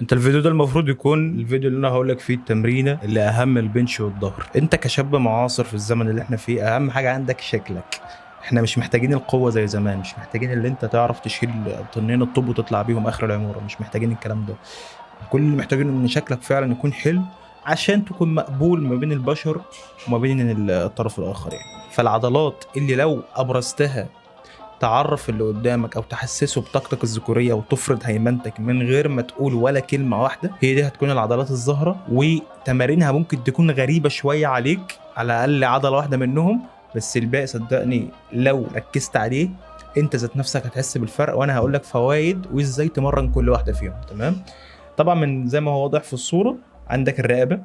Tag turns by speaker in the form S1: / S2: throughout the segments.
S1: انت الفيديو ده المفروض يكون الفيديو اللي انا هقول لك فيه التمرينه اللي اهم البنش والظهر. انت كشاب معاصر في الزمن اللي احنا فيه اهم حاجه عندك شكلك. احنا مش محتاجين القوه زي زمان، مش محتاجين اللي انت تعرف تشيل طنين الطوب وتطلع بيهم اخر العماره، مش محتاجين الكلام ده. كل اللي محتاجينه ان شكلك فعلا يكون حلو عشان تكون مقبول ما بين البشر وما بين الطرف الاخر يعني. فالعضلات اللي لو ابرزتها تعرف اللي قدامك او تحسسه بطاقتك الذكوريه وتفرض هيمنتك من غير ما تقول ولا كلمه واحده، هي دي هتكون العضلات الظاهره. وتمارينها ممكن تكون غريبه شويه عليك، على الاقل عضله واحده منهم، بس الباقي صدقني لو ركزت عليه انت ذات نفسك هتحس بالفرق، وانا هقول لك فوائد وازاي تمرن كل واحده فيهم. تمام؟ طبعا من زي ما هو واضح في الصوره عندك الرقبه.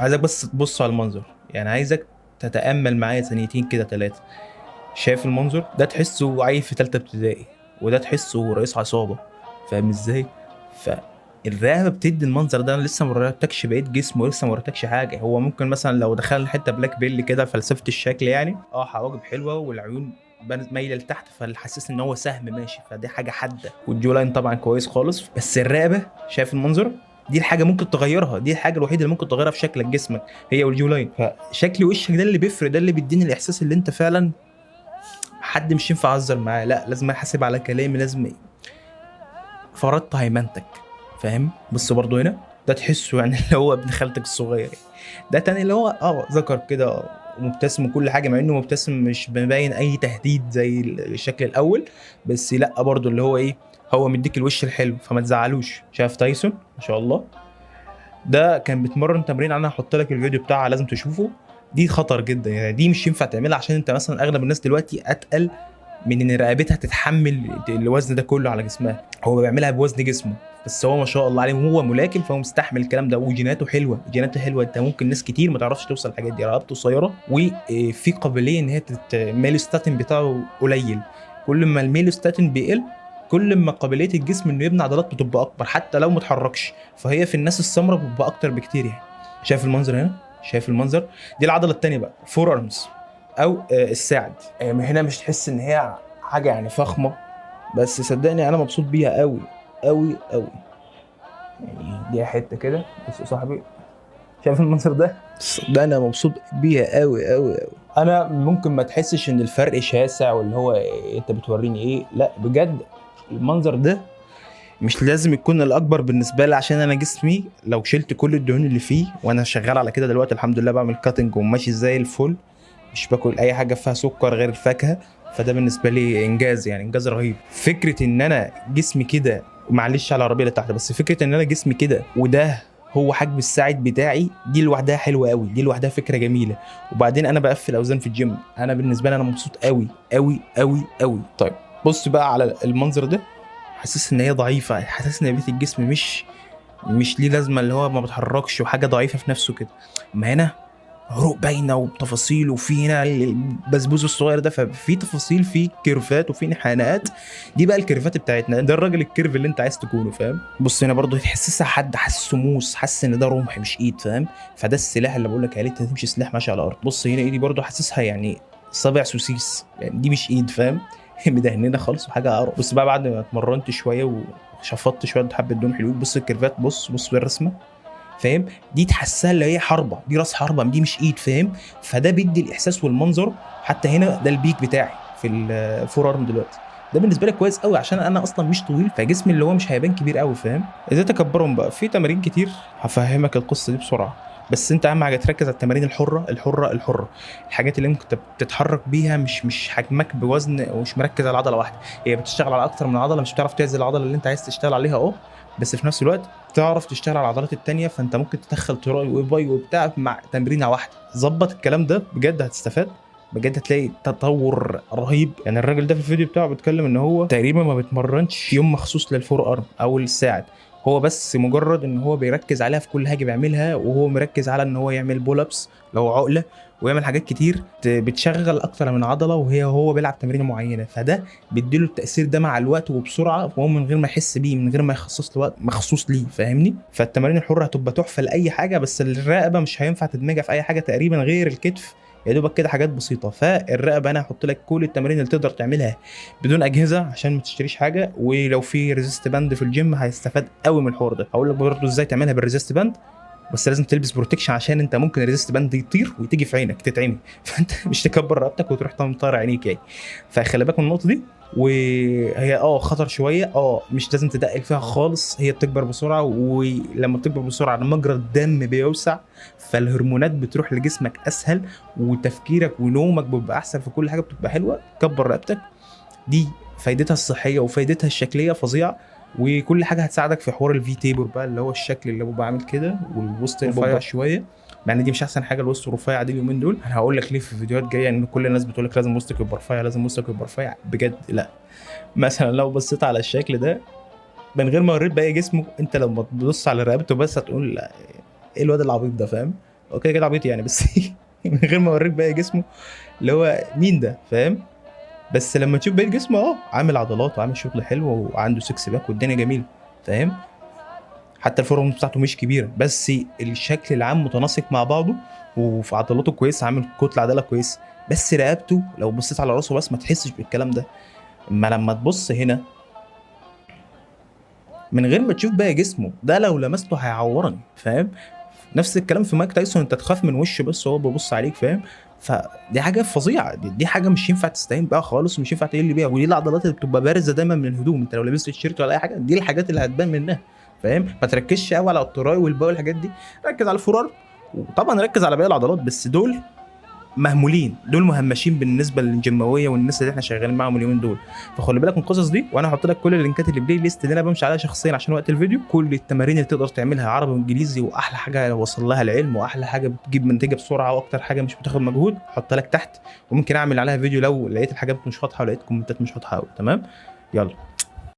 S1: عايزك بس تبص على المنظر، يعني عايزك تتامل معايا ثانيتين كده ثلاثه. شايف المنظر ده؟ تحسه عيل في تالتة ابتدائي، وده تحسه رئيس عصابة. فاهم ازاي؟ فالرقبة بتدي المنظر ده. أنا لسه ما وريتكش بقيت جسمه، لسه ما وريتكش حاجة. هو ممكن مثلا لو دخل حتة بلاك بيل كده فلسفة الشكل يعني، حواجب حلوة والعيون مايله لتحت فالحسس ان هو سهم ماشي، فدي حاجه حاده. والجو لاين طبعا كويس خالص، بس الرقبه شايف المنظر؟ دي الحاجه ممكن تغيرها، دي الحاجه الوحيده اللي ممكن تغيرها في شكلك جسمك، هي والجو لاين. فشكل وشك ده اللي بيفرق، ده اللي بيديني الاحساس اللي انت فعلا حد مش ينفع اهزر معاه، لا لازم احاسب على كلامي، لازم فرضت هيمنتك. فاهم؟ بص برضو هنا ده تحسه يعني اللي هو ابن خالتك الصغير يعني. ده تاني اللي هو ذكر كده ومبتسم وكل حاجه، مع انه مبتسم مش مبين اي تهديد زي الشكل الاول، بس لا برضو اللي هو ايه، هو مديك الوش الحلو فما تزعلوش. شايف تايسون ما شاء الله؟ ده كان بيتمرن تمرين، انا هحط لك الفيديو بتاعها لازم تشوفه. دي خطر جدا يعني، دي مش ينفع تعملها عشان انت مثلا اغلب الناس دلوقتي اتقل من ان رقبتها تتحمل الوزن ده كله على جسمها. هو بيعملها بوزن جسمه، بس هو ما شاء الله عليه وهو ملاكم فهو مستحمل الكلام ده، وجيناته حلوه، جيناته حلوه. انت ممكن ناس كتير ما تعرفش توصل الحاجات دي، رقبته قصيره وفي قابليه ان هي الميلوستاتين بتاعه قليل. كل ما الميلوستاتين بيقل كل ما قابليه الجسم انه يبني عضلات بتبقى اكبر حتى لو متحركش، فهي في الناس السمراء بتبقى اكتر بكتير يعني. شايف المنظر هنا؟ شايف المنظر؟ دي العضله الثانيه بقى، فور ارمز او الساعد. هنا مش تحس ان هي حاجه يعني فخمه، بس صدقني انا مبسوط بيها قوي قوي قوي يعني. دي حته كده بص يا صاحبي، شايف المنظر ده؟ صدقني انا مبسوط بيها قوي قوي قوي. انا ممكن ما تحسش ان الفرق شاسع واللي هو انت بتوريني ايه، لا بجد المنظر ده مش لازم يكون الاكبر بالنسبه لي، عشان انا جسمي لو شلت كل الدهون اللي فيه، وانا شغال على كده دلوقتي الحمد لله، بعمل كاتنج وماشي زي الفل، مش باكل اي حاجه فيها سكر غير الفاكهه. فده بالنسبه لي انجاز يعني، انجاز رهيب. فكره ان انا جسمي كده، معلش على العربيه اللي تحت، بس فكره ان انا جسمي كده وده هو حجم الساعد بتاعي، دي لوحدها حلوه قوي، دي لوحدها فكره جميله. وبعدين انا بقفل اوزان في الجيم، انا بالنسبه لي انا مبسوط قوي قوي قوي قوي. طيب بص بقى على المنظر ده، حاسس ان هي ضعيفه، حاسس ان بيت الجسم مش ليه لازمه، اللي هو ما بتحركش وحاجه ضعيفه في نفسه كده. ما هنا عروق باينه وبتفاصيل، وفي هنا البسبوس الصغير ده، ففي تفاصيل، في كيرفات وفي انحناءات. دي بقى الكيرفات بتاعتنا، ده الراجل الكيرف اللي انت عايز تكونه. فاهم؟ بص هنا برضه تحسسها حد حاسه موس، حاسس ان ده رمح مش ايد. فاهم؟ فده السلاح اللي بقول لك عليه، انت تمشي سلاح ماشي على الارض. بص هنا ايدي برضه حاسسها يعني صابع سوسيس يعني، دي مش ايد. فاهم؟ مدهنينه خالص وحاجه قرف. بص بقى بعد ما اتمرنت شويه وشفطت شويه حبه دهون حلوين، بص الكيرفات، بص بالرسمه. فاهم؟ دي تحسها اللي هي حربه، دي راس حربه، دي مش ايد. فاهم؟ فده بيدي الاحساس والمنظر. حتى هنا ده البيك بتاعي في الفور ارم دلوقتي، ده بالنسبه لي كويس قوي عشان انا اصلا مش طويل، فجسمي اللي هو مش هيبان كبير قوي. فاهم؟ ازاي تكبرهم بقى؟ في تمارين كتير هفهمك القصه دي بسرعه، بس انت اهم حاجه تركز على التمارين الحره الحره الحره، الحاجات اللي ممكن تتحرك بيها، مش حجمك بوزن ومش مركز على عضله واحده. هي بتشتغل على اكتر من عضله، مش بتعرف تعزل العضله اللي انت عايز تشتغل عليها بس في نفس الوقت تعرف تشتغل على العضلات التانية. فانت ممكن تدخل تراي وباي وبتاع مع تمرينه واحده، ظبط الكلام ده بجد هتستفاد، بجد هتلاقي تطور رهيب يعني. الراجل ده في الفيديو بتاعه بيتكلم ان هو تقريبا ما بيتمرنش يوم مخصوص للفور ارم او الساعد، هو بس مجرد ان هو بيركز عليها في كل حاجه بيعملها، وهو مركز على ان هو يعمل بول ابس لو عقله، ويعمل حاجات كتير بتشغل اكتر من عضله وهو بيلعب تمرينه معينه. فده بيديله التاثير ده مع الوقت وبسرعه، وهو من غير ما يحس بيه، من غير ما يخصص له وقت مخصوص ليه. فاهمني؟ فالتمارين الحره هتبقى تحفه لاي حاجه، بس الرقبه مش هينفع تدمجها في اي حاجه تقريبا غير الكتف يا دوبك كده حاجات بسيطه. فالرقبه انا هحط لك كل التمارين اللي تقدر تعملها بدون اجهزه عشان ما تشتريش حاجه. ولو في ريزيست باند في الجيم هيستفاد قوي من الحوار ده. هقول لك برضه ازاي تعملها بالريزيست باند، بس لازم تلبس بروتكشن عشان انت ممكن الريزيست باند يطير وتيجي في عينك تتعمي فانت مش تكبر رقبتك وتروح تمطر عينيك يعني. فخلي بالك من النقطه دي. وهي خطر شويه، مش لازم تدقل فيها خالص. هي بتكبر بسرعه، ولما بتكبر بسرعه مجرى الدم بيوسع، فالهرمونات بتروح لجسمك اسهل، وتفكيرك ونومك بيبقى احسن، في كل حاجه بتبقى حلوه. كبر رقبتك، دي فايدتها الصحيه وفايدتها الشكليه فظيعه. وكل حاجه هتساعدك في حوار الفي تيبر بقى، اللي هو الشكل اللي ببقى عامل كده والوسط رفيع شويه. يعني دي مش احسن حاجه الوسط الرفيع دي اليومين دول. انا هقول لك ليه في فيديوهات جايه، ان كل الناس بتقول لك لازم وسطك يبقى رفيع، لازم وسطك يبقى رفيع. بجد لا. مثلا لو بصيت على الشكل ده من غير ما اوريك باقي جسمه، انت لما تبص على رقبته بس هتقول لا، ايه الواد العبيط ده، فاهم؟ هو كده كده عبيط يعني، بس من غير ما اوريك باقي جسمه اللي هو مين ده، فاهم؟ بس لما تشوف باقي جسمه عامل عضلات وعامل شغل حلو وعنده سكس باك والدنيا جميله، فاهم؟ حتى الفورم بتاعته مش كبيره، بس الشكل العام متناسق مع بعضه، وفي عضلاته كويس، عامل كتله عضله كويس. بس رقبته لو بصيت على راسه بس ما تحسش بالكلام ده. اما لما تبص هنا من غير ما تشوف باقي جسمه، ده لو لمسته هيعورني، فاهم؟ نفس الكلام في مايك تايسون، انت تخاف من وشه بس هو بيبص عليك، فاهم؟ فدي حاجه فظيعه، دي حاجه مش ينفع تستهين بيها خالص، مش ينفع تقل بيها. ودي العضلات اللي بتبقى بارزه دايما من الهدوم. انت لو لبست تيشيرت ولا اي حاجه، دي الحاجات اللي هتبان منها، فاهم؟ ما تركزش قوي على التراي والباقي والحاجات دي، ركز على الفرار، وطبعا ركز على باقي العضلات. بس دول مهمولين، دول مهمشين بالنسبه للجماويه والناس اللي احنا شغالين معاهم اليومين دول. فخلي بالك من القصص دي. وانا هحط لك كل اللينكات اللي بلاي ليست اللي انا بمشي عليها شخصيا عشان وقت الفيديو. كل التمارين اللي تقدر تعملها عربي وانجليزي، واحلى حاجه وصل لها العلم، واحلى حاجه بتجيب منتجه بسرعه، واكتر حاجه مش بتاخد مجهود، هحطها لك تحت. وممكن اعمل عليها فيديو لو لقيت الحاجات مش واضحه ولقيت كومنتات مش واضحه قوي. تمام، يلا.